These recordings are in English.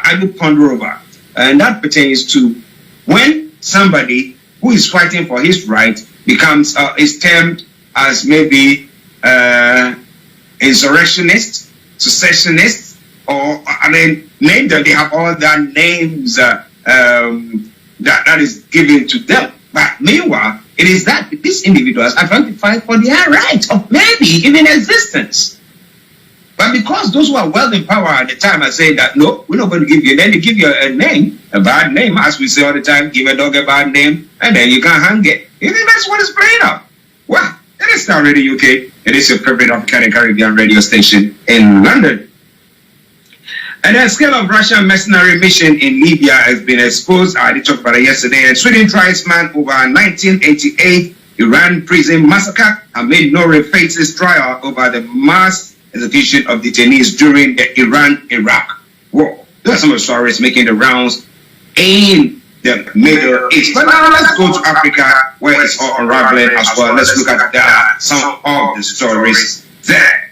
I do ponder over, and that pertains to when somebody who is fighting for his right becomes is termed as maybe insurrectionist, secessionist, or I mean, name them. They have all their names that is given to them. But meanwhile, it is that these individuals are trying to fight for their right of maybe even existence. But because those who are well in power at the time are saying that, no, we're not going to give you, then they give you a name, a bad name, as we say all the time, give a dog a bad name, and then you can't hang it. You think that's what is playing out? Well, it is Star Radio UK. It is your favorite African and Caribbean radio station in London. And the scale of Russian mercenary mission in Libya has been exposed. I did talk about it yesterday. And Sweden tries man over 1988 Iran prison massacre and made Norway faces trial over the mass execution of detainees during the Iran-Iraq war. Those are some of the stories making the rounds in the Middle East. But now let's go to Africa, where it's all unraveling as well. Let's look at some of the stories there.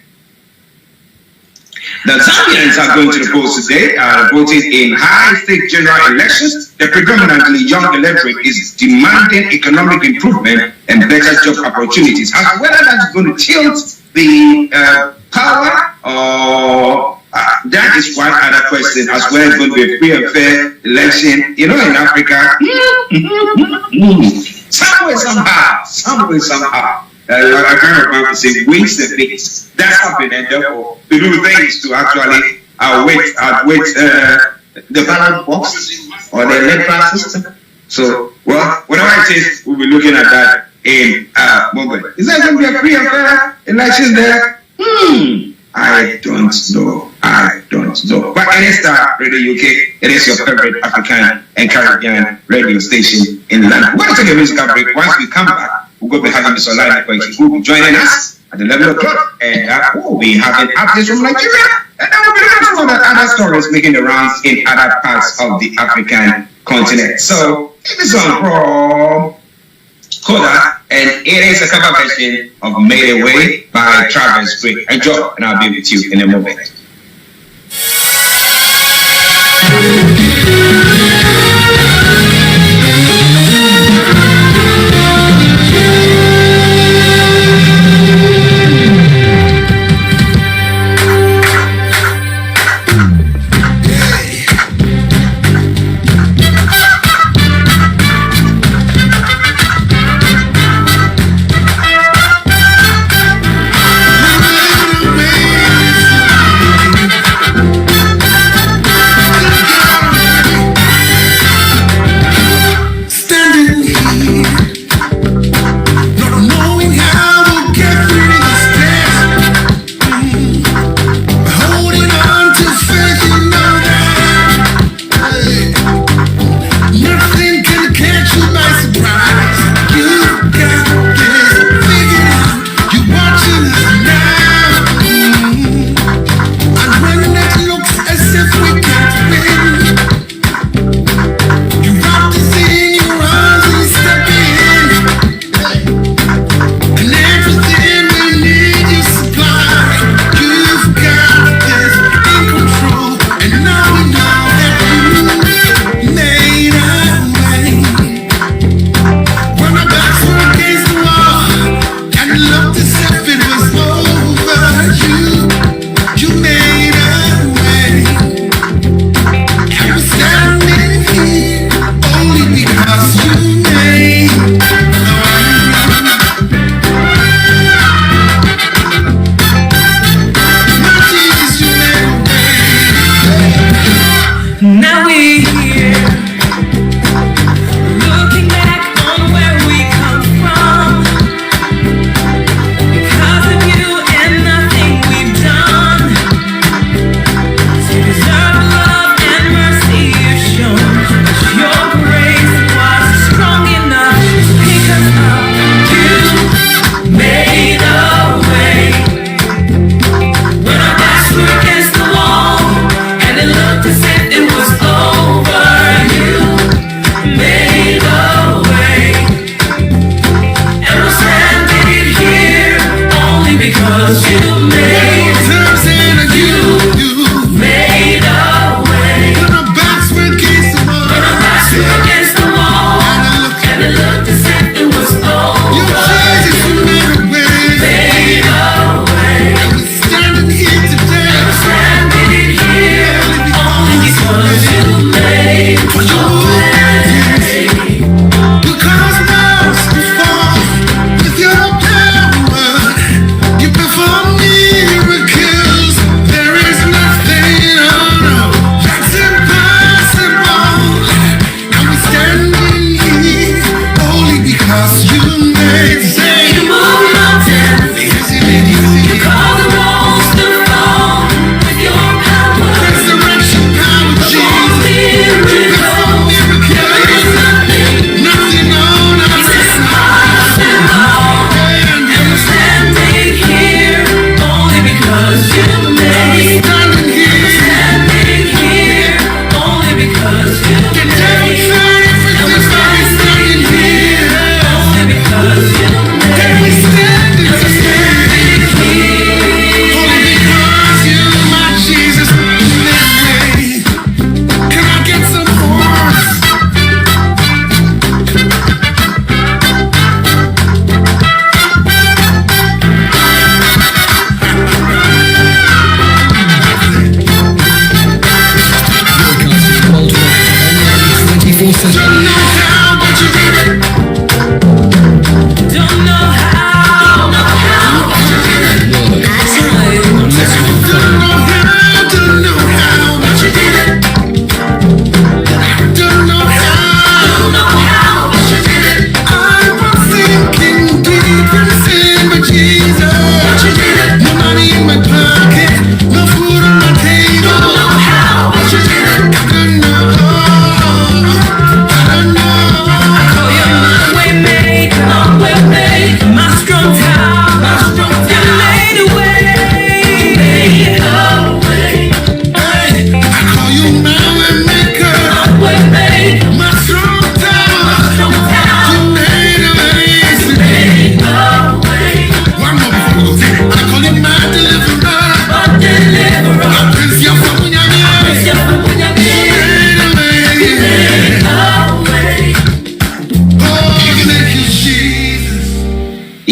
The Zambians are going to the polls today, voting in high-stake general elections. The predominantly young electorate is demanding economic improvement and better job opportunities. As whether that's going to tilt the power or that is one other question, as well as going to be a free and fair election. You know, in Africa, some way, somehow. I can't remember saying wins the things. That's happened, and therefore we do things to actually outwit the ballot box or the electoral system. So, well, whatever it is, we'll be looking at that in a moment. Is there going to be a free and fair election there? I don't know. But it is Star Radio UK. It is your favorite African and Caribbean radio station in London. We're going to take a musical break. Once we come back, we're going to be having Mr. Koiki, who will be joining us at 11 o'clock. And we'll be having updates from Nigeria. And then we'll be looking for the other stories making the rounds in other parts of the African continent. So, this one from Koda, and it is a cover version of Made Away by Travis Gray. Enjoy, and I'll be with you in a moment. It was over.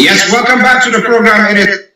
Yes, welcome back to the program. It is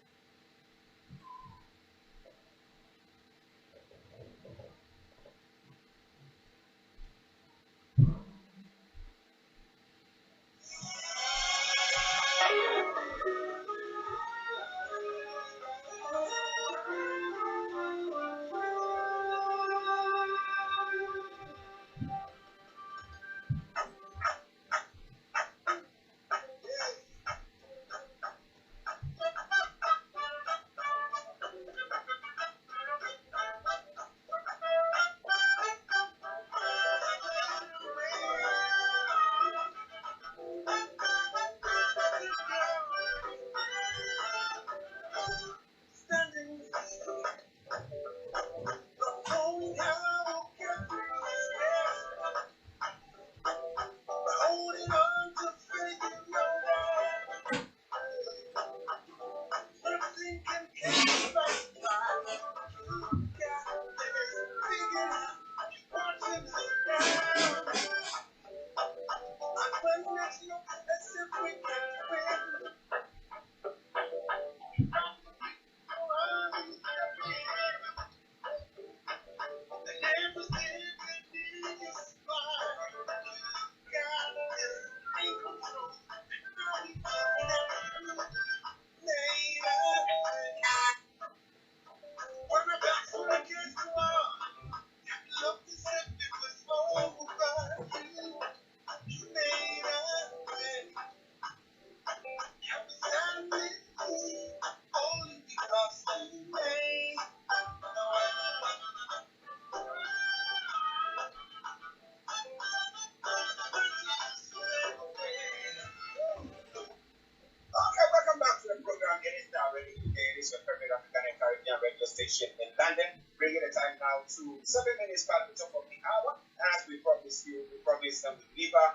okay, welcome back to the program. It is now ready today. It is your favorite African and Caribbean radio station in London. Bringing the time now to 7 minutes past the top of the hour. As we promised you, we promised them to deliver.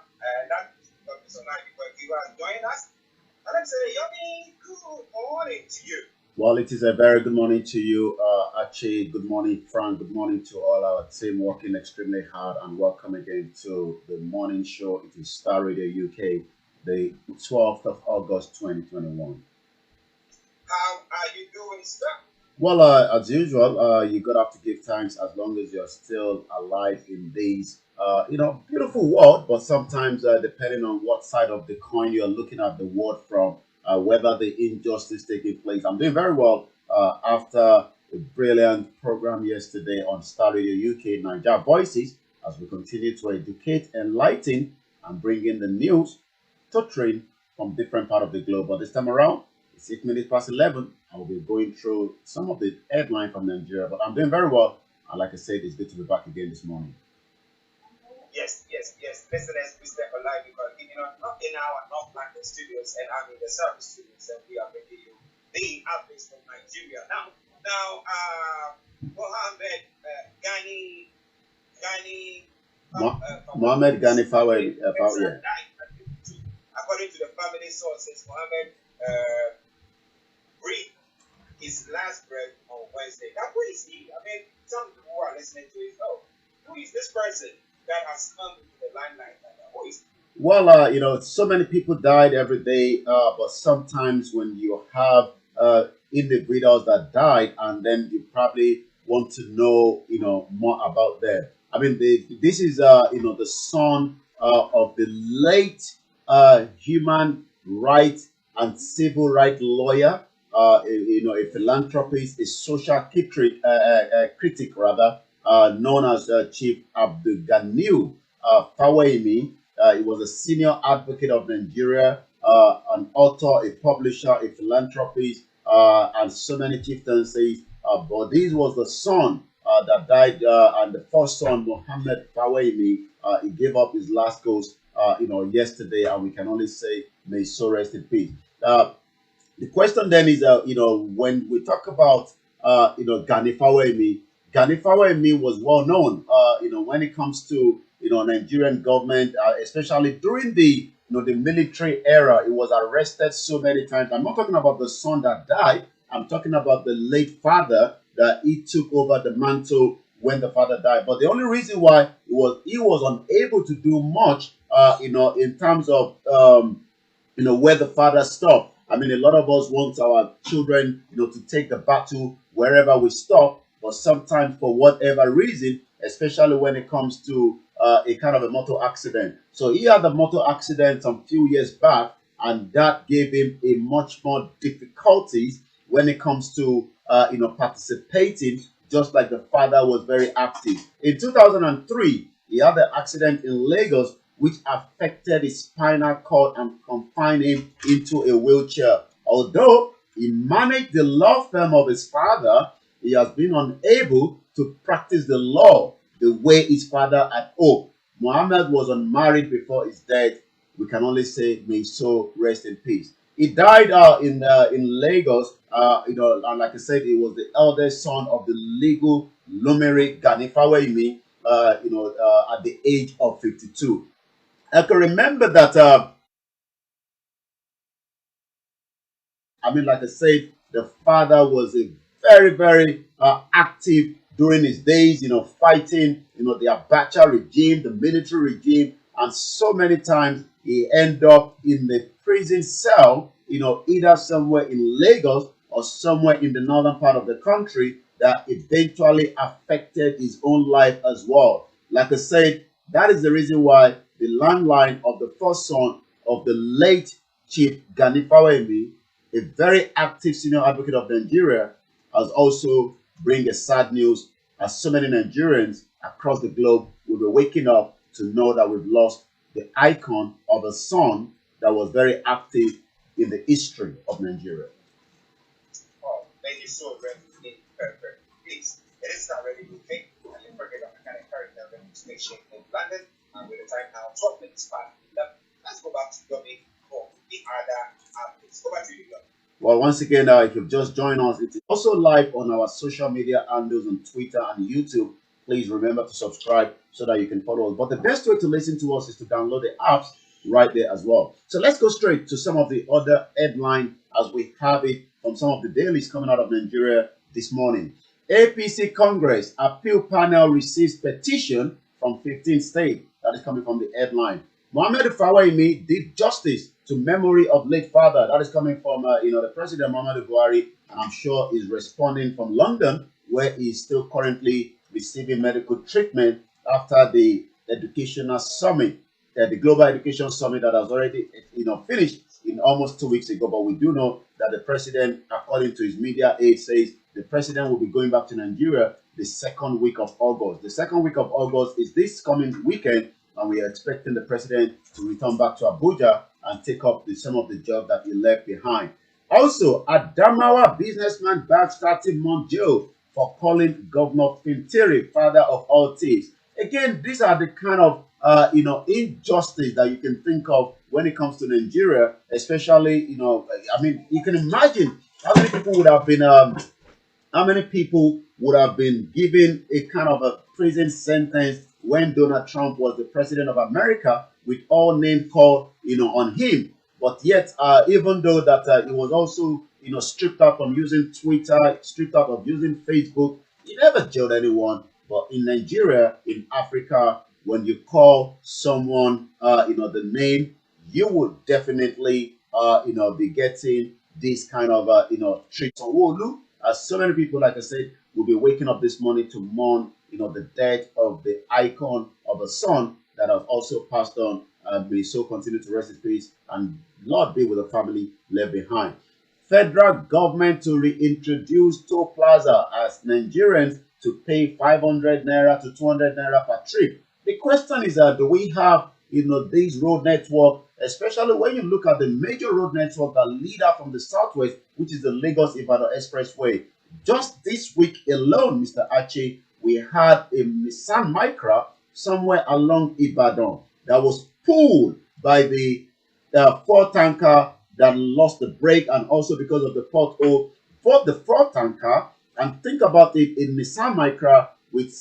That is because tonight because you are joining us. And let's say, Yomi, good morning to you. Well, it is a very good morning to you, Archie. Good morning, Frank. Good morning to all our team working extremely hard, and welcome again to the morning show. It is Star Radio UK, the 12th of August 2021. How are you doing, sir? Well, as usual, you gotta have to give thanks as long as you're still alive in these, beautiful world. But sometimes, depending on what side of the coin you're looking at the world from, whether the injustice taking place. I'm doing very well after a brilliant program yesterday on Star Radio UK Niger Voices as we continue to educate, enlighten, and bring in the news to train from different part of the globe. But this time around, it's 6 minutes past 11. I will be going through some of the headline from Nigeria, but I'm doing very well. And like I said, it's good to be back again this morning. Yes, yes, yes. Listeners, we step alive because not in our North London studios and I'm in the service studios and we are bringing you the updates from Nigeria. Now, Mohammed Ghani Mohammed Ghani Fawe, yeah. died at 52. According to the family sources, Mohammed breathed his last breath on Wednesday. Now, who is he? I mean, some people who are listening to it, oh, who is this person that has come into the limelight like that? Who is he? Well, so many people died every day, but sometimes when you have individuals that died, and then you probably want to know, more about them. I mean, this is, the son of the late human rights and civil rights lawyer, a philanthropist, a social critic rather, known as Chief Abdul Ganiu Fawemi. He was a senior advocate of Nigeria, an author, a publisher, a philanthropist, and so many chieftaincies. But this was the son that died, and the first son, Mohammed Fawemi, he gave up his last ghost, yesterday, and we can only say, may his soul rest in peace. The question then is, when we talk about, Gani Fawemi was well known, when it comes to, Nigerian government, especially during the military era. He was arrested so many times. I'm not talking about the son that died. I'm talking about the late father that he took over the mantle when the father died. But the only reason why he was unable to do much, in terms of, where the father stopped. I mean, a lot of us want our children, to take the battle wherever we stop, but sometimes for whatever reason, especially when it comes to a kind of a motor accident. So he had a motor accident some few years back, and that gave him a much more difficulties when it comes to participating, just like the father was very active. In 2003, he had an accident in Lagos which affected his spinal cord and confined him into a wheelchair. Although he managed the law firm of his father, he has been unable to practice the law the way his father had hoped. Muhammad was unmarried before his death. We can only say, may his soul rest in peace. He died in Lagos. And like I said, he was the eldest son of the legal luminary Gani Fawemi. At the age of 52. I can remember that. Like I said, the father was a very, very active during his days, fighting, the Abacha regime, the military regime, and so many times he ended up in the prison cell, either somewhere in Lagos or somewhere in the northern part of the country that eventually affected his own life as well. Like I said, that is the reason why the landline of the first son of the late Chief Gani Fawemi, a very active senior advocate of Nigeria, has also bring a sad news as so many Nigerians across the globe will be waking up to know that we've lost the icon of a son that was very active in the history of Nigeria. Oh, thank you so very much. Perfect. Please, it is not ready to take. And don't forget that I can encourage them to station in London. And with the time now, 12 minutes past 11. Let's go back to Yomi for the other updates. Go back to you, Yomi. Well, once again, if you've just joined us, it's also live on our social media handles on Twitter and YouTube. Please remember to subscribe so that you can follow us. But the best way to listen to us is to download the apps right there as well. So let's go straight to some of the other headlines as we have it from some of the dailies coming out of Nigeria this morning. APC Congress Appeal Panel receives petition from 15 states. That is coming from the headline. Mohammed Fawemi did justice to memory of late father. That is coming from the President Muhammadu Buhari, and I'm sure is responding from London, where he is still currently receiving medical treatment after the educational summit, the Global Education Summit that has already finished in almost 2 weeks ago. But we do know that the president, according to his media aide, says the president will be going back to Nigeria the second week of August. The second week of August is this coming weekend, and we are expecting the president to return back to Abuja and take up some of the job that he left behind. Also, Adamawa businessman bags 30-month jail for calling Governor Fintiri father of all thieves. Again, these are the kind of injustice that you can think of when it comes to Nigeria, especially you can imagine how many people would have been given a kind of a prison sentence when Donald Trump was the president of America, with all name called on him. But yet, even though that he was also stripped out from using Twitter, stripped out of using Facebook, he never jailed anyone. But in Nigeria, in Africa, when you call someone the name, you would definitely be getting this kind of treat. As so many people, like I said, will be waking up this morning to mourn, the death of the icon of a son that has also passed on. May so continue to rest in peace, and Lord be with the family left behind. Federal government to reintroduce toll plaza as Nigerians to pay 500 naira to 200 naira per trip. The question is, do we have this road network, especially when you look at the major road network that lead out from the southwest, which is the Lagos-Ibadan Expressway. Just this week alone, Mr. Ache, we had a Nissan Micra somewhere along Ibadan that was pulled by the Ford tanker that lost the brake, and also because of the pothole for the Ford tanker. And think about it, a Nissan Micra with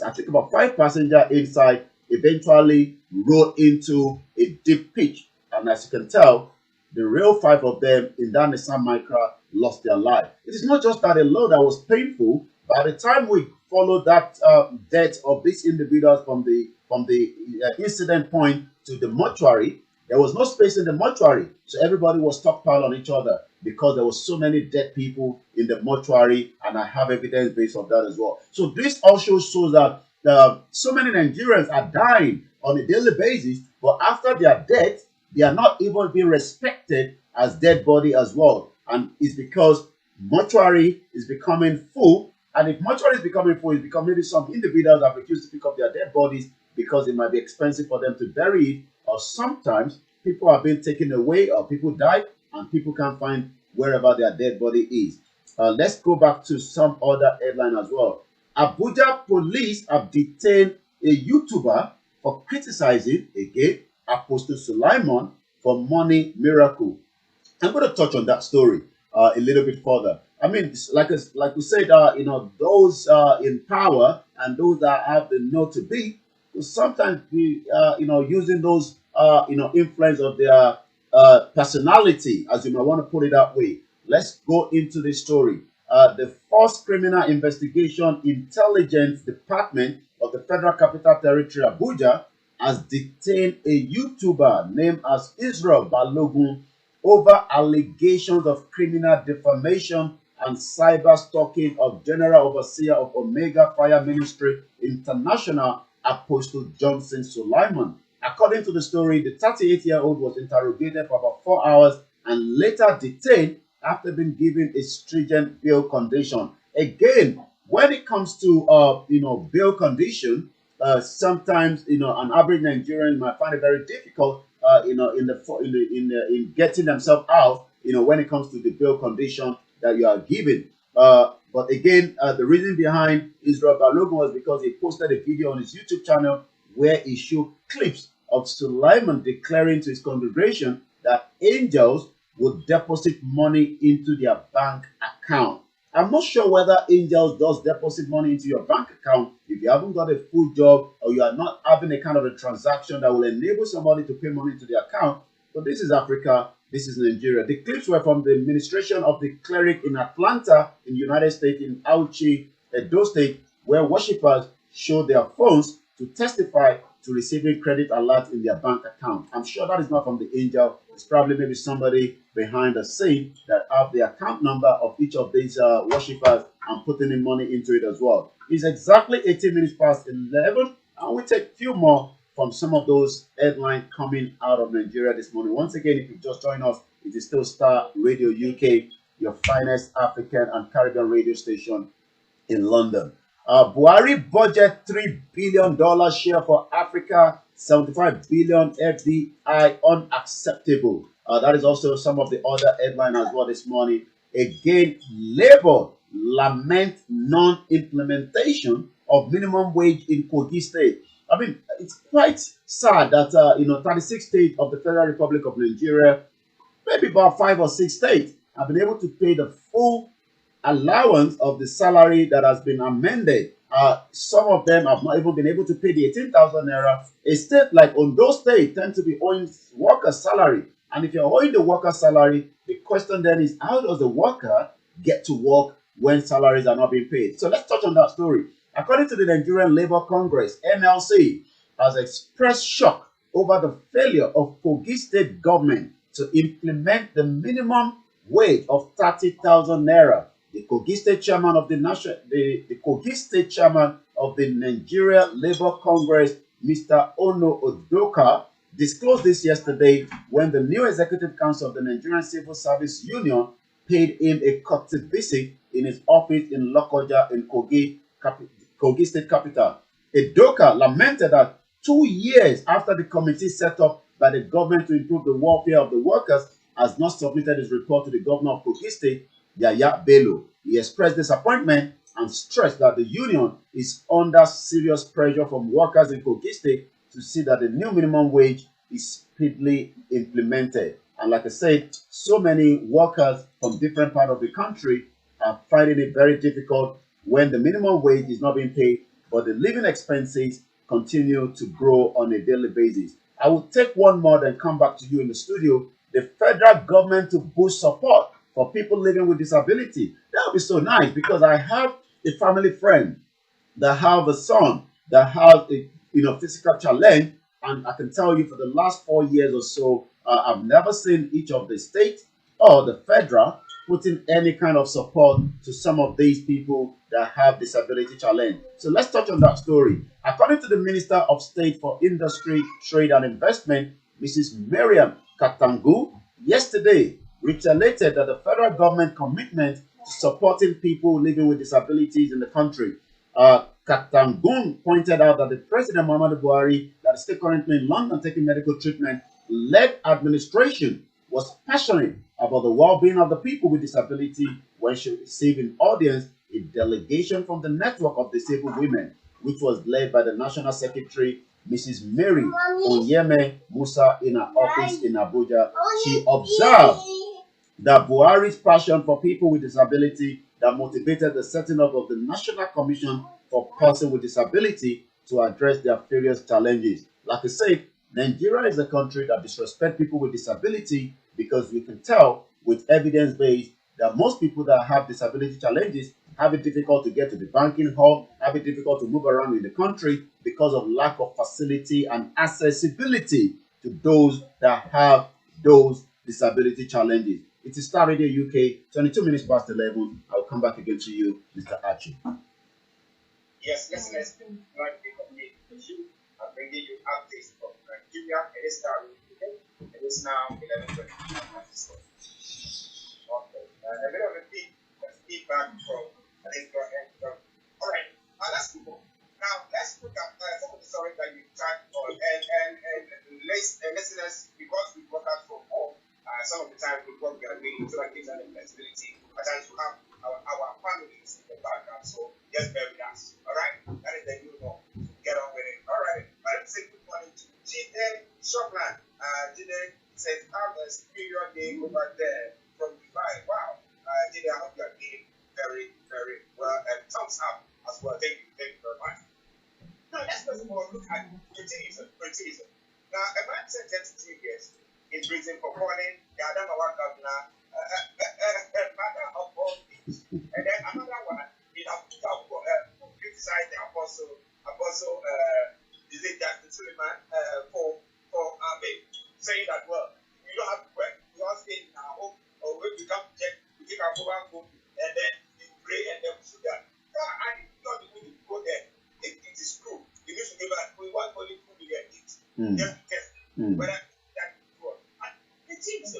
I think about 5 passengers inside eventually rode into a deep pitch, and as you can tell, the real 5 of them in that Nissan Micra lost their life. It is not just that alone that was painful. By the time we followed that death of these individuals from the incident point to the mortuary, There was no space in the mortuary, so everybody was stockpiled on each other because there was so many dead people in the mortuary, and I have evidence based on that as well. So this also shows that so many Nigerians are dying on a daily basis, but after their death, they are not even being respected as dead body as well. And it's because mortuary is becoming full. And if mortuary is becoming full, it's because maybe some individuals have refused to pick up their dead bodies because it might be expensive for them to bury it, or sometimes people are being taken away, or people die and people can't find wherever their dead body is. Let's go back to some other headline as well. Abuja police have detained a YouTuber for criticizing, again, Apostle Sulaiman for money miracle. I'm going to touch on that story a little bit further. I mean, like we said, those in power and those that have the know to be, will sometimes be, using those, influence of their personality, as you might want to put it that way. Let's go into the story. The Force Criminal Investigation Intelligence Department of the Federal Capital Territory, Abuja, has detained a YouTuber named as Israel Balogun over allegations of criminal defamation and cyber stalking of General Overseer of Omega Fire Ministry International, Apostle Johnson Sulaiman. According to the story, the 38-year-old was interrogated for about 4 hours and later detained after being given a stringent bail condition. Again, when it comes to bail condition, sometimes an average Nigerian might find it very difficult, in getting themselves out, when it comes to the bail condition that you are given. But again, the reason behind Israel Balogun was because he posted a video on his YouTube channel where he showed clips of Sulaiman declaring to his congregation that angels would deposit money into their bank account. I'm not sure whether angels does deposit money into your bank account if you haven't got a full job or you are not having a kind of a transaction that will enable somebody to pay money to their account. But this is Africa, this is Nigeria. The clips were from the administration of the cleric in Atlanta in the United States, in Auchi, Edo State, where worshippers showed their phones to testify to receiving credit alerts in their bank account. I'm sure that is not from the angel. It's probably maybe somebody behind the scene that have the account number of each of these worshippers and putting in money into it as well. It's exactly 18 minutes past 11, and we take a few more from some of those headlines coming out of Nigeria this morning. Once again, if you just joined us, it is still Star Radio UK, your finest African and Caribbean radio station in London. Buhari budget $3 billion share for Africa, 75 billion FDI unacceptable. That is also some of the other headline as well this morning. Again, Labour lament non-implementation of minimum wage in Kogi State. I mean, it's quite sad that 36 states of the Federal Republic of Nigeria, maybe about 5 or 6 states, have been able to pay the full allowance of the salary that has been amended. Some of them have not even been able to pay the 18,000 naira. A state like Ondo State tend to be owing worker salary. And if you're owing the worker salary, the question then is, how does the worker get to work when salaries are not being paid? So let's touch on that story. According to the Nigerian Labour Congress, NLC has expressed shock over the failure of Kogi State government to implement the minimum wage of 30,000 naira. The Kogi State chairman of the Kogi State chairman of the Nigeria Labour Congress, Mr. Ono Odoka, disclosed this yesterday when the new executive council of the Nigerian Civil Service Union paid him a courtesy visit in his office in Lokoja in Kogi State capital. Odoka lamented that 2 years after the committee set up by the government to improve the welfare of the workers has not submitted his report to the governor of Kogi State, Yaya Bello. He expressed disappointment and stressed that the union is under serious pressure from workers in Kogi State to see that the new minimum wage is speedily implemented. And like I said, so many workers from different parts of the country are finding it very difficult when the minimum wage is not being paid, but the living expenses continue to grow on a daily basis. I will take one more, then come back to you in the studio. The federal government to boost support for people living with disability. That would be so nice, because I have a family friend that have a son that has a physical challenge, and I can tell you for the last 4 years or so, I've never seen each of the states or the federal putting any kind of support to some of these people that have disability challenge. So let's touch on that story. According to the Minister of State for Industry, Trade and Investment, Mrs. Miriam Katangu, yesterday reiterated that the federal government commitment to supporting people living with disabilities in the country. Katangun pointed out that the President Muhammadu Buhari, that is still currently in London taking medical treatment, led administration was passionate about the well-being of the people with disability when she received in audience a delegation from the network of disabled women, which was led by the National Secretary, Mrs. Mary Onyeme Musa, in her office in Abuja. She observed that Buhari's passion for people with disability that motivated the setting up of the National Commission for Persons with Disability to address their various challenges. Like I said, Nigeria is a country that disrespects people with disability because we can tell with evidence based that most people that have disability challenges have it difficult to get to the banking hall, have it difficult to move around in the country because of lack of facility and accessibility to those that have those disability challenges. It is Star Radio UK, 22 minutes past 11. I'll come back again to you, Mr. Archie. Yes, listeners, like the communication, I'm bringing you updates from Nigeria. It is Star Radio UK. It is now 11:20. Okay. A bit of a feedback from, I think, all right. Let's move on. Now, let's look at some of the stories that you touched on. And listeners, because we broadcast from home, some of the time with what we are doing, so that gives us flexibility. At times we have our families in the background, so just bear with us. All right? That is the new norm. Get on with it. All right. Let me say good morning to Jide Shopland. Jide says, have a superior day over there from Dubai. Wow. Jide, I hope you are doing very, very well. And thumbs up as well. Thank you very much. Now, let's first of all look at criticism. Now, a man sentenced to 3 years in prison for calling the Adamawa governor matter of all things. And then another one, criticized the apostle, is it Justin Suleiman, for saying that, well, we don't have to work, we all stay in our home, or when we come to check, we take our mobile phone, and then we pray and then we should that. I think you don't need to go there. If it is true, you need to give us, we want only 2 million each. Just to test whether that is true. And it seems,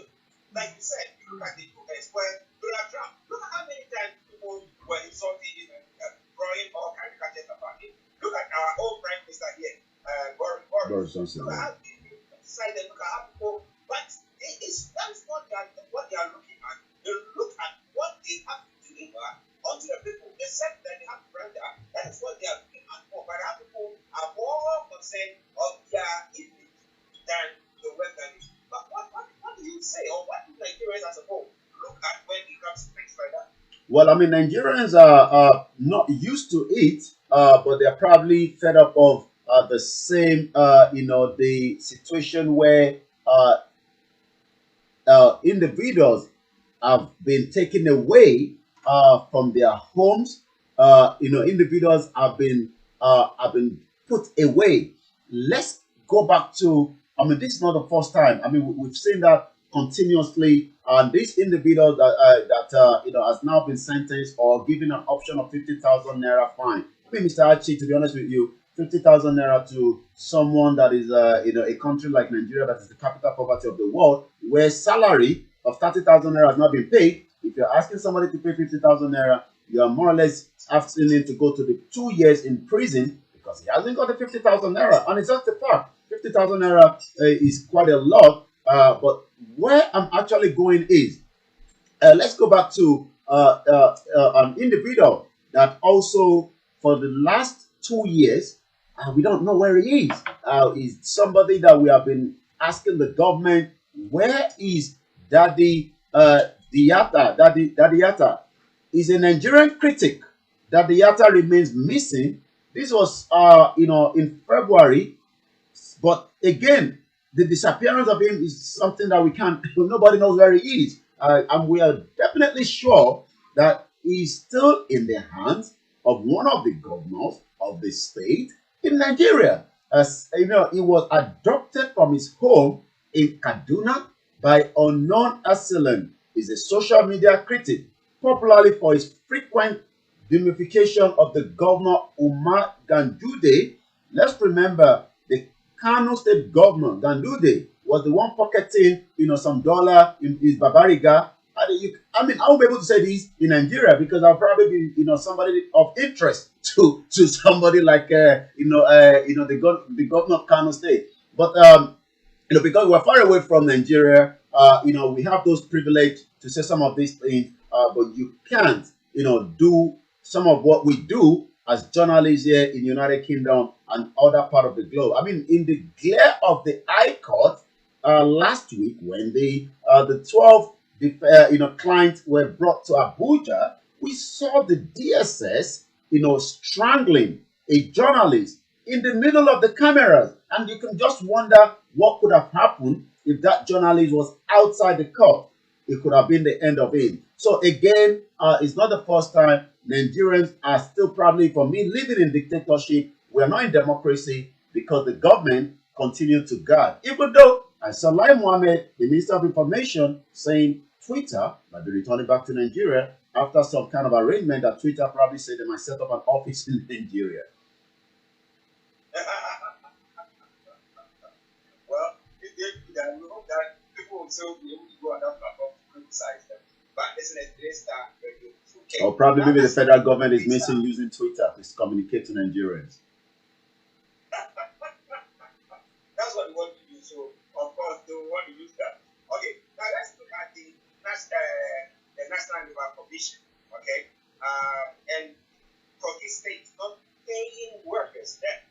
like you said, you look at the US where Donald Trump, look at how many times people were insulting him and drawing all caricatures about him. Look at our own Prime Minister here, Boris Johnson. Look at how people decided, look at how people, but that is not what they are looking at. They look at what they have to deliver onto the people. They said that they have to render. That is what they are looking at for. But our people are more concerned of their image than the weaponry. But what do you say, or what do Nigerians as a whole look at when it comes to things like that? Well, I mean, Nigerians are not used to it, but they're probably fed up of the same, the situation where individuals have been taken away from their homes. Individuals have been put away. Let's go back to. I mean, this is not the first time. I mean, we've seen that continuously. And this individual that has now been sentenced or given an option of 50,000 naira fine. I mean, Mr. Archie, to be honest with you, 50,000 naira to someone that is a country like Nigeria, that is the capital poverty of the world, where salary of 30,000 naira has not been paid. If you're asking somebody to pay 50,000 naira, you are more or less asking him to go to the 2 years in prison because he hasn't got the 50,000 naira. And it's just the fact. 50,000 naira is quite a lot. But where I'm actually going is, let's go back to an individual that also for the last 2 years, we don't know where he is. Is somebody that we have been asking the government, where is Daddy Yatta? Daddy Yatta is a Nigerian critic. Daddy Yatta remains missing. This was in February, but again, the disappearance of him is something that nobody knows where he is. And we are definitely sure that he's still in the hands of one of the governors of the state in Nigeria. As you know, he was adopted from his home in Kaduna by unknown assailant. He's a social media critic, popularly for his frequent vilification of the governor Umar Gandude. Let's remember the Kano State Governor Gandude was the one pocketing, some dollar in his Babariga. I mean, I won't be able to say this in Nigeria because I'll probably be, somebody of interest to somebody like, the governor of Kano State. But because we're far away from Nigeria, we have those privilege to say some of these things, but you can't, do some of what we do as journalists here in United Kingdom and other part of the globe. I mean, in the glare of the High Court last week, when the 12 clients were brought to Abuja, we saw the DSS, strangling a journalist in the middle of the cameras. And you can just wonder what could have happened if that journalist was outside the court. It could have been the end of it. So again, it's not the first time. Nigerians are still probably, for me, living in dictatorship. We're not in democracy because the government continue to guard. Even though I saw Lai Mohammed, the Minister of Information, saying Twitter might be returning back to Nigeria after some kind of arrangement that Twitter probably said they might set up an office in Nigeria. Well, if they do that, we hope that people will still be able to go on that platform to criticize them. But listen, today's start radio. Okay. Or probably maybe the federal government is missing using Twitter to communicate to Nigerians. That's what we want to do. So, of course, they will want to use that. Okay, now let's look at the National Labour Commission. Okay, and Koiki State not paying workers there.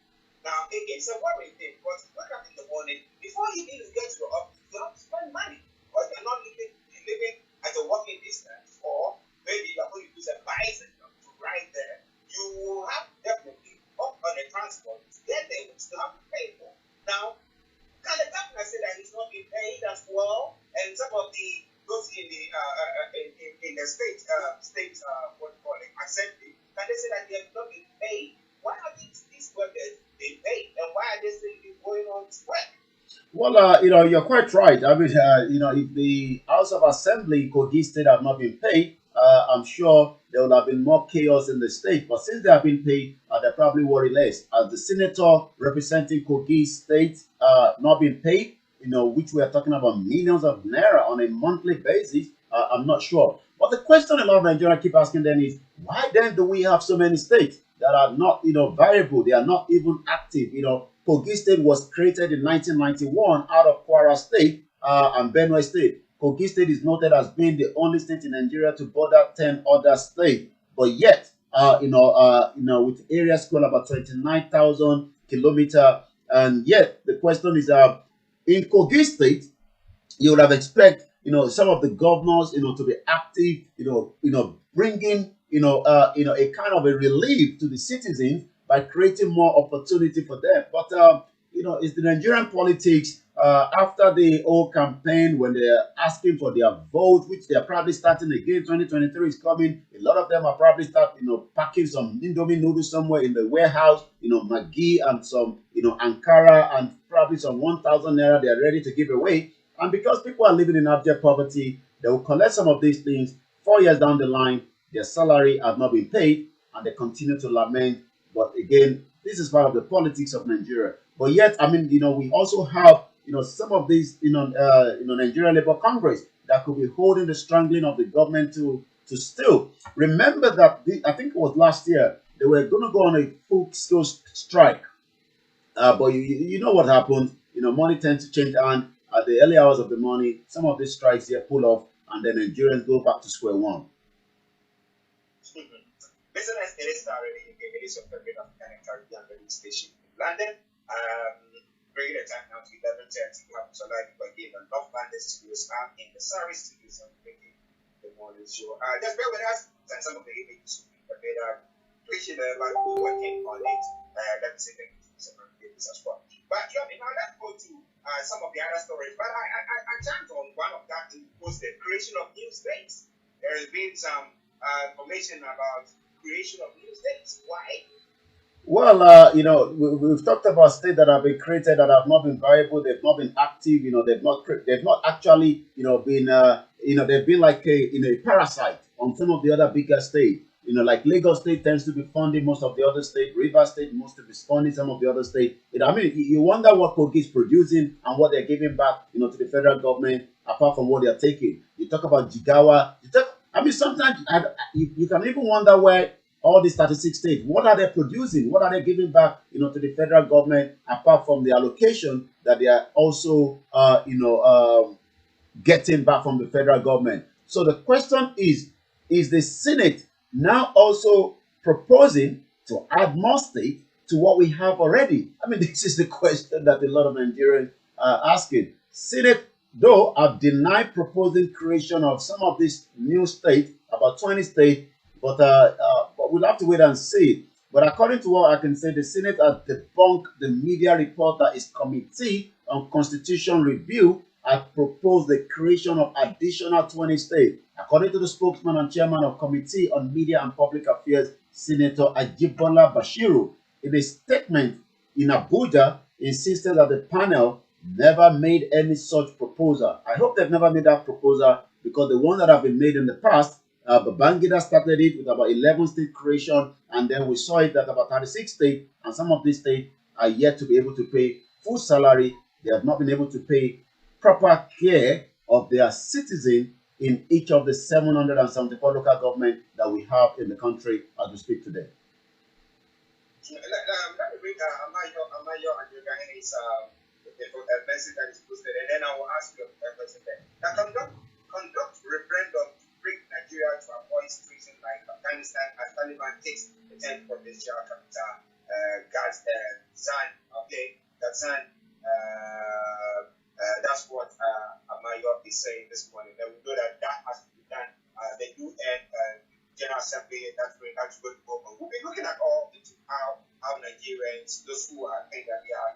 Now, it's a worrying thing because you wake up in the morning, before you even get to the office, you have to spend money because you're not living at a walking distance, or maybe you're going to use a bicycle to ride there. You have definitely up on the transport to get there, which you have to pay for. Now, can the governor say that he's not being paid as well? And some of those in the state what do you call it, assembly, can they say that they have not been paid? Why are these workers being paid, and why are they still going on to work? Well, you're quite right. I mean, if the House of Assembly in Kogi State have not been paid, I'm sure there would have been more chaos in the state. But since they have been paid, they're probably worry less. As the senator representing Kogi State not been paid, which we are talking about millions of naira on a monthly basis, I'm not sure. But the question a lot of Nigerians keep asking them is, why then do we have so many states that are not, viable? They are not even active. Kogi State was created in 1991 out of Kwara State and Benue State. Kogi State is noted as being the only state in Nigeria to border 10 other states. But yet, with areas called about 29,000 kilometers, and yet the question is, in Kogi State, you would have expect some of the governors to be active, bringing a kind of a relief to the citizens by creating more opportunity for them. But it's the Nigerian politics after the whole campaign when they're asking for their vote, which they're probably starting again. 2023 is coming. A lot of them are probably start packing some Indomie noodles somewhere in the warehouse, Maggi and some Ankara and probably some 1,000 naira they are ready to give away. And because people are living in abject poverty, they will collect some of these things. 4 years down the line, their salary have not been paid, and they continue to lament. But again, this is part of the politics of Nigeria. But yet, I mean, we also have, some of these, Nigerian Labour Congress that could be holding the strangling of the government to still. Remember that I think it was last year they were going to go on a full-scale strike. But you know what happened? Money tends to change hand at the early hours of the morning. Some of these strikes here pull off, and then Nigerians go back to square one. Listeners, it is already it is your favorite African and Caribbean radio station in London. Bringing the time now to 11:30. We have to live again on Northland Studios and in the Surrey Studios and making the morning show. Just bear with us, and some of the images will be prepared. Appreciate everybody working on it. Let me say thank you to several papers as well. But now let's go to some of the other stories. But I jumped on one of that was the creation of new states. There has been some information about creation of new states. Why? Well, we've talked about states that have been created that have not been viable. They've not been active. They've not actually, been, they've been like a parasite on some of the other bigger states. Like Lagos State tends to be funding most of the other state. River State most to be funding some of the other state. I mean, you wonder what Kogi is producing and what they're giving back, to the federal government apart from what they're taking. You talk about Jigawa. I mean, sometimes you can even wonder where all these 36 states, what are they producing? What are they giving back, to the federal government apart from the allocation that they are also, getting back from the federal government? So the question is the Senate now also proposing to add more states to what we have already? I mean, this is the question that a lot of Nigerians are asking. Senate, though, have denied proposing creation of some of these new states, about 20 states, but we'll have to wait and see. But according to what I can say, the Senate has debunked the media report that its Committee on Constitution Review had proposed the creation of additional 20 states. According to the spokesman and chairman of Committee on Media and Public Affairs, Senator Ajibola Bashiru, in a statement in Abuja, insisted that the panel never made any such proposal. I hope they've never made that proposal, because the one that have been made in the past, Babangida started it with about 11 state creation, and then we saw it that about 36 states, and some of these states are yet to be able to pay full salary. They have not been able to pay proper care of their citizens in each of the 774 local government that we have in the country as we speak today. Let me bring Amayo and Yoga a message that is posted, and then I will ask you a question there. Now, conduct referendum to bring Nigeria to avoid treason like Afghanistan as Taliban takes the 10th provincial capital, Zan. Okay, that's Zan. That's what Amayo is saying this morning. That we know that has to be done. The UN General Assembly, that's going to go. But we'll be looking at all into how Nigerians, those who are think that they are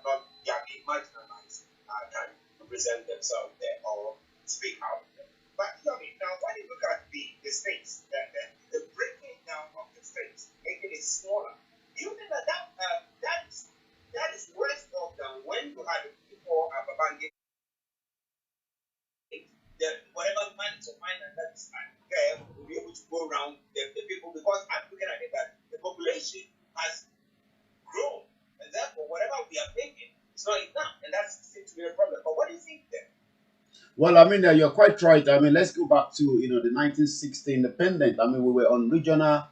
being marginalized, can represent themselves there or speak out there. But now when you look at the states, the breaking down of the states, making it smaller, you think that is worse off than when you had before Babangida, whatever money to find and that is okay, will be able to go around the people, because I'm looking at it that the population has grown, and therefore whatever we are making is not enough, and that seems to be a problem. But what do you think then? Well, I mean, you're quite right. I mean, let's go back to the 1960 independent. I mean, we were on regional,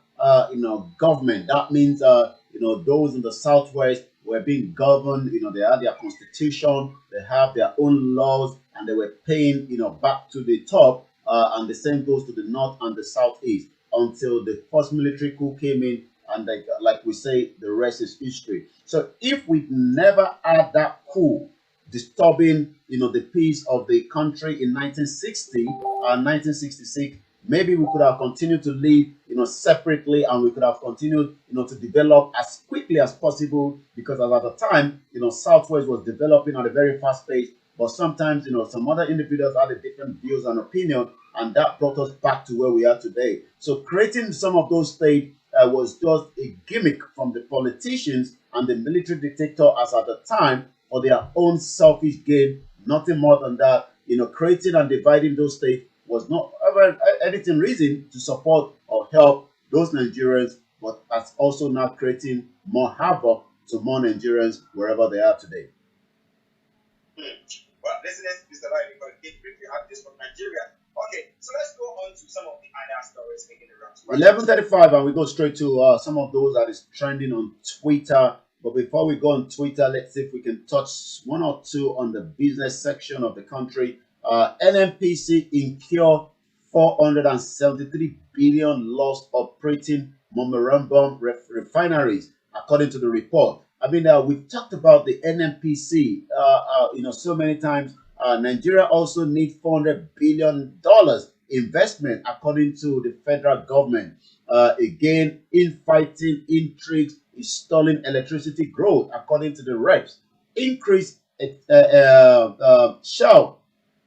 government. That means those in the southwest were being governed. They had their constitution, they have their own laws, and they were paying back to the top. And the same goes to the north and the southeast until the first military coup came in, and like we say, the rest is history. So if we never had that coup disturbing the peace of the country in 1960 and 1966, maybe we could have continued to live separately, and we could have continued to develop as quickly as possible, because at the time southwest was developing at a very fast pace. But sometimes some other individuals had a different views and opinion, and that brought us back to where we are today. So creating some of those states was just a gimmick from the politicians and the military dictator as at the time, for their own selfish gain, nothing more than that. Creating and dividing those states was not ever anything reason to support or help those Nigerians, but that's also now creating more havoc to more Nigerians wherever they are today. Well, listeners, Mr. Lai, because we have this from Nigeria. Okay, so let's go on to some of the other stories making the rounds. 11:35, and we go straight to some of those that is trending on Twitter. But before we go on Twitter, let's see if we can touch one or two on the business section of the country. NNPC incur 473 billion lost operating memorandum refineries, according to the report. I mean, we've talked about the NNPC, so many times. Nigeria also needs $400 billion investment, according to the federal government. Again, infighting, intrigues is stalling electricity growth, according to the reps. Increase Shell.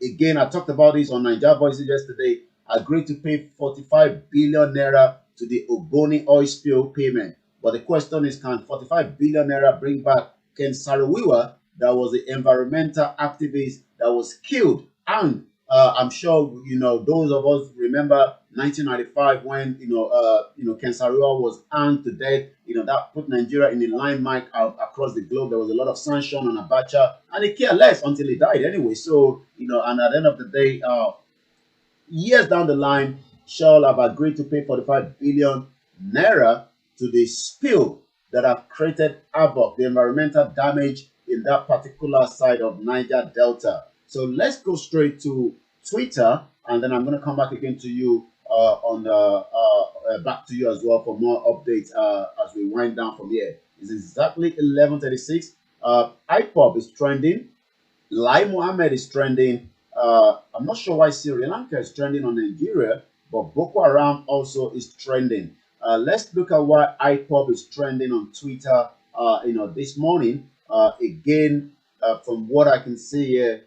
Again, I talked about this on Niger Voices yesterday. Agreed to pay 45 billion naira to the Ogoni oil spill payment. But the question is, can 45 billion naira bring back Ken Saro-Wiwa, that was the environmental activist that was killed? And I'm sure those of us remember 1995 when Ken Saro-Wiwa was hanged to death. That put Nigeria in the limelight across the globe. There was a lot of sanction on Abacha, and he cared less until he died anyway. So and at the end of the day, years down the line, Shell have agreed to pay 45 billion naira to the spill that have created havoc, the environmental damage in that particular side of Niger Delta. So let's go straight to Twitter, and then I'm going to come back again to you on back to you as well for more updates as we wind down from here. It's exactly 11:36. IPOB is trending. Lai Mohammed is trending. I'm not sure why Sri Lanka is trending on Nigeria, but Boko Haram also is trending. Let's look at why IPOB is trending on Twitter. This morning, again, from what I can see here,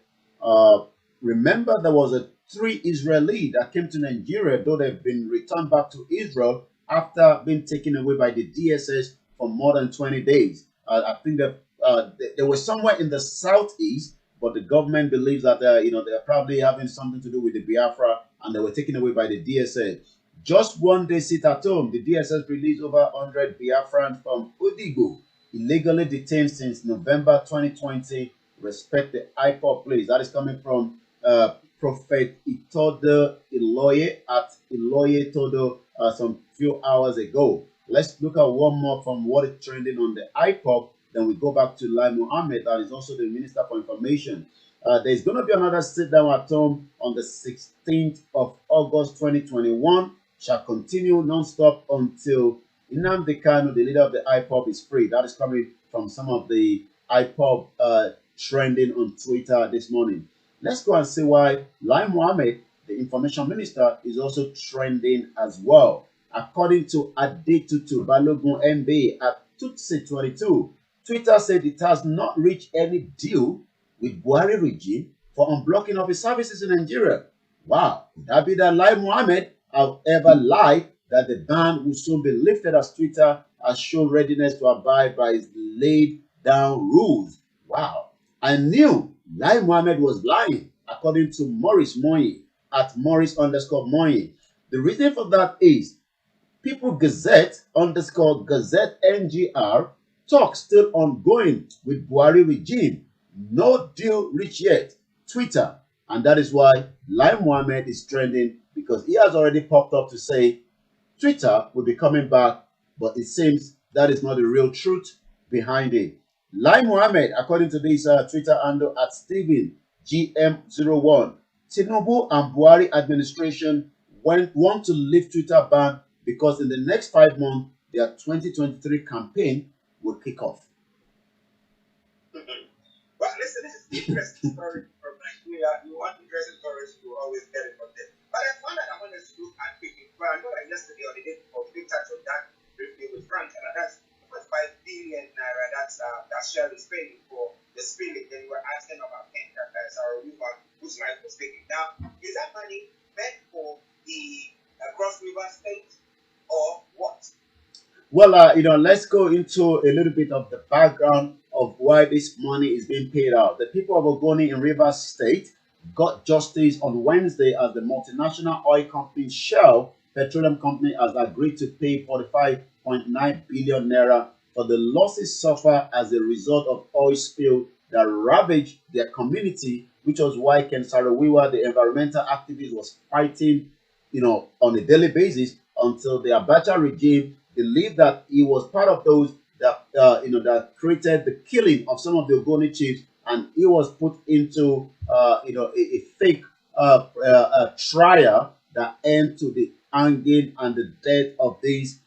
remember there was a 3 Israeli that came to Nigeria, though they've been returned back to Israel after being taken away by the DSS for more than 20 days. I think that they were somewhere in the southeast, but the government believes that they're probably having something to do with the Biafra, and they were taken away by the DSS. Just one day sit at home, the DSS released over 100 Biafrans from Udigo, illegally detained since November 2020. Respect the IPOP, please. That is coming from Prophet Itodo Iloye at Iloye Todo some few hours ago. Let's look at one more from what is trending on the IPOP. Then we go back to Lai Mohammed, that is also the Minister for Information. There's going to be another sit down at home on the 16th of August 2021. Shall continue non-stop until Nnamdi Kanu, the leader of the IPOB, is free. That is coming from some of the IPOB trending on Twitter this morning. Let's go and see why Lai Mohammed, the Information Minister, is also trending as well. According to Adetutu Balogun MB at Tutsi22, Twitter said it has not reached any deal with Buhari regime for unblocking of its services in Nigeria. Wow, could that be that Lai Mohammed, however, lied that the ban will soon be lifted as Twitter has shown readiness to abide by its laid down rules? Wow, I knew Lai Mohammed was lying, according to Maurice Moye at Maurice_Moye. The reason for that is People Gazette _Gazette NGR talk still ongoing with Buhari regime. No deal reached yet. Twitter. And that is why Lai Mohammed is trending, because he has already popped up to say Twitter will be coming back, but it seems that is not the real truth behind it. Lai Mohammed, according to this Twitter handle at Stephen GM01, Tinubu and Buhari administration want to lift Twitter ban because in the next 5 months, their 2023 campaign will kick off. Well, listen, this is the interesting story from Nigeria. You want interesting stories, you always get it from them. But there's one that I wanted to look at quickly. Well, I know that yesterday or the day before, we touched on that briefly with Frank, and that's 45 billion naira that Shell is paying for the spilling. Then you were asking about Ken Saro-Wiwa, whose life was taken. Now, is that money meant for the Cross River State or what? Well, let's go into a little bit of the background of why this money is being paid out. The people of Ogoni in Rivers State got justice on Wednesday as the multinational oil company Shell Petroleum Company has agreed to pay 45.9 billion naira for the losses suffered as a result of oil spill that ravaged their community, which was why Ken Saro-Wiwa, the environmental activist, was fighting, on a daily basis until the Abacha regime believed that he was part of those that that created the killing of some of the Ogoni chiefs, and he was put into a fake trial that ended to the hanging and the death of these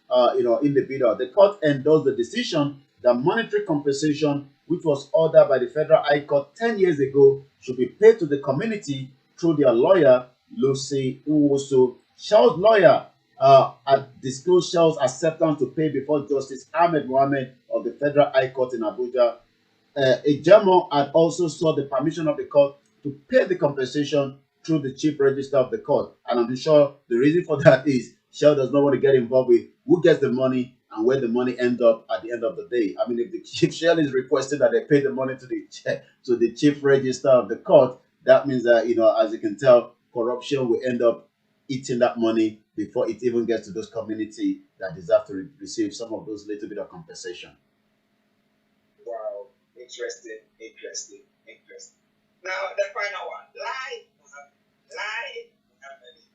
individuals. The court endorsed the decision that monetary compensation, which was ordered by the Federal High Court 10 years ago, should be paid to the community through their lawyer, Lucy Nwosu. Shell's lawyer had disclosed Shell's acceptance to pay before Justice Ahmed Mohammed of the Federal High Court in Abuja. Ejemo had also sought the permission of the court to pay the compensation through the chief register of the court. And I'm sure the reason for that is Shell does not want to get involved with who gets the money and where the money end up at the end of the day. I mean, if the chief shell is requesting that they pay the money to the chief register of the court, that means that, as you can tell, corruption will end up eating that money before it even gets to those community that deserve to receive some of those little bit of compensation. Wow, interesting, interesting, interesting. Now the final one, lie, lie.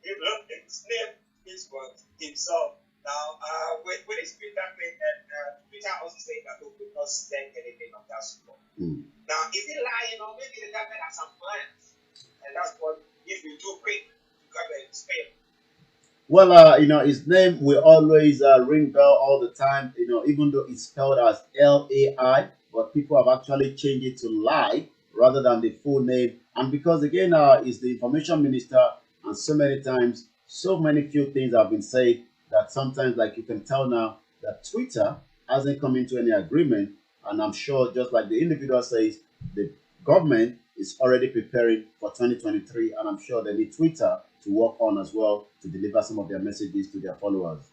He looked at his name, his was himself. Now, when he speak that thing, and Peter also saying that we could not send anything of that sort. Now, is he lying, or maybe the government has some plans, and that's what he's been too quick to come and spend? Well, his name will always ring bell all the time, even though it's spelled as Lai, but people have actually changed it to Lie rather than the full name. And because, again, he's the information minister, and so many times, so many few things have been said that sometimes, like you can tell now, that Twitter hasn't come into any agreement. And I'm sure, just like the individual says, the government is already preparing for 2023, and I'm sure they need Twitter to work on as well to deliver some of their messages to their followers.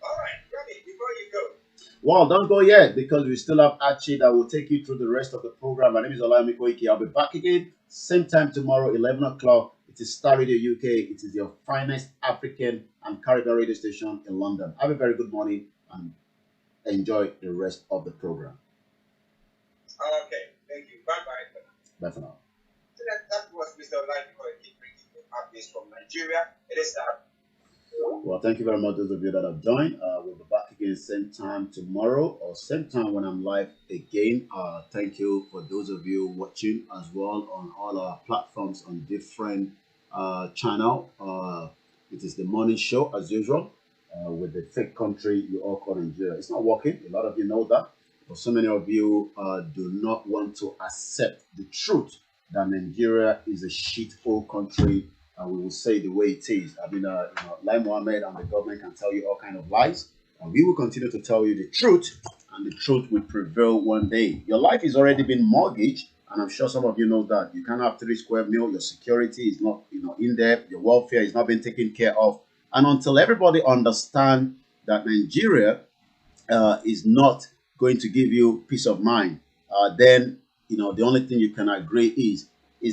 All right, Robbie, before you go. Well, don't go yet because we still have Archie that will take you through the rest of the program. My name is Koiki. I'll be back again same time tomorrow, 11 o'clock. It is Star Radio UK. It is your finest African and Caribbean radio station in London. Have a very good morning and enjoy the rest of the program. Okay, thank you. Bye-bye. Bye for now. So that was Mr. Koiki bringing you updates from Nigeria. It is that. Well, thank you very much, those of you that have joined. We'll be back again same time tomorrow or same time when I'm live again. Thank you for those of you watching as well on all our platforms on different channel. It is the morning show as usual with the fake country you all call Nigeria. It's not working. A lot of you know that. But so many of you do not want to accept the truth that Nigeria is a shithole country. We will say the way it is. I mean, Lai Mohammed and the government can tell you all kind of lies, and we will continue to tell you the truth, and the truth will prevail one day. Your life is already been mortgaged, and I'm sure some of you know that. You can't have 3 square meal. Your security is not, in there. Your welfare is not being taken care of, and until everybody understand that Nigeria is not going to give you peace of mind, then the only thing you can agree is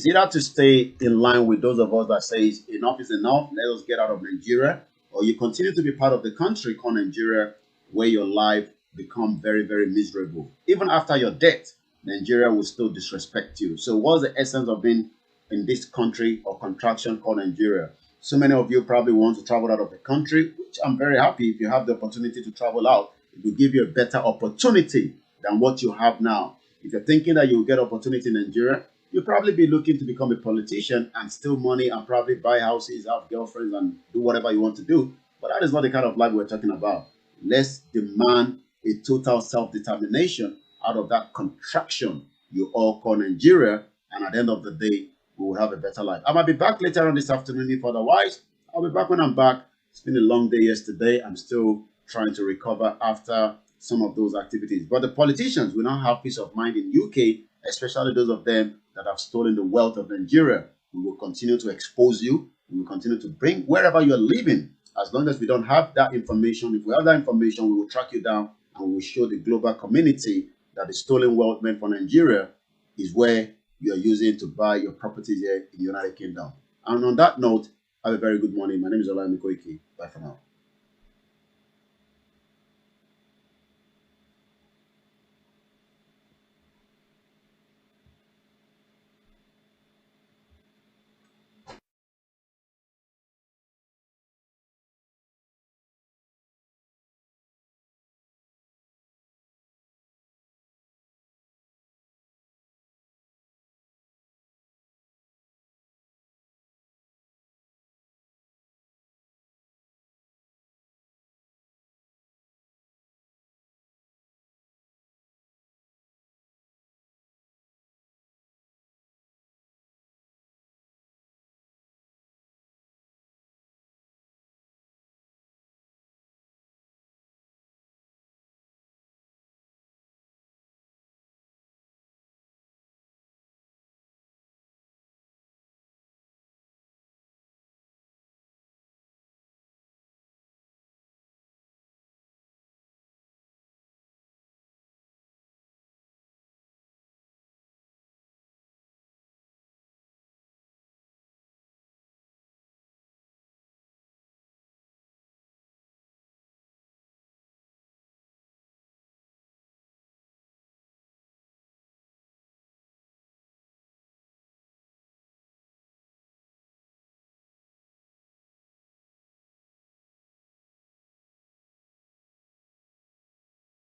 either to stay in line with those of us that says enough is enough, let us get out of Nigeria, or you continue to be part of the country called Nigeria where your life become very, very miserable. Even after your death, Nigeria will still disrespect you. So what's the essence of being in this country or contraction called Nigeria? So many of you probably want to travel out of the country, which I'm very happy if you have the opportunity to travel out. It will give you a better opportunity than what you have now. If you're thinking that you'll get opportunity in Nigeria, you'll probably be looking to become a politician and steal money and probably buy houses, have girlfriends, and do whatever you want to do. But that is not the kind of life we're talking about. Let's demand a total self-determination out of that contraction you all call Nigeria. And at the end of the day, we will have a better life. I might be back later on this afternoon if otherwise. I'll be back when I'm back. It's been a long day yesterday. I'm still trying to recover after some of those activities. But the politicians will not have peace of mind in UK, especially those of them that have stolen the wealth of Nigeria. We will continue to expose you. We will continue to bring wherever you're living. As long as we don't have that information, if we have that information, we will track you down and we will show the global community that the stolen wealth meant for Nigeria is where you are using to buy your properties here in the United Kingdom. And on that note, have a very good morning. My name is Koiki. Bye for now.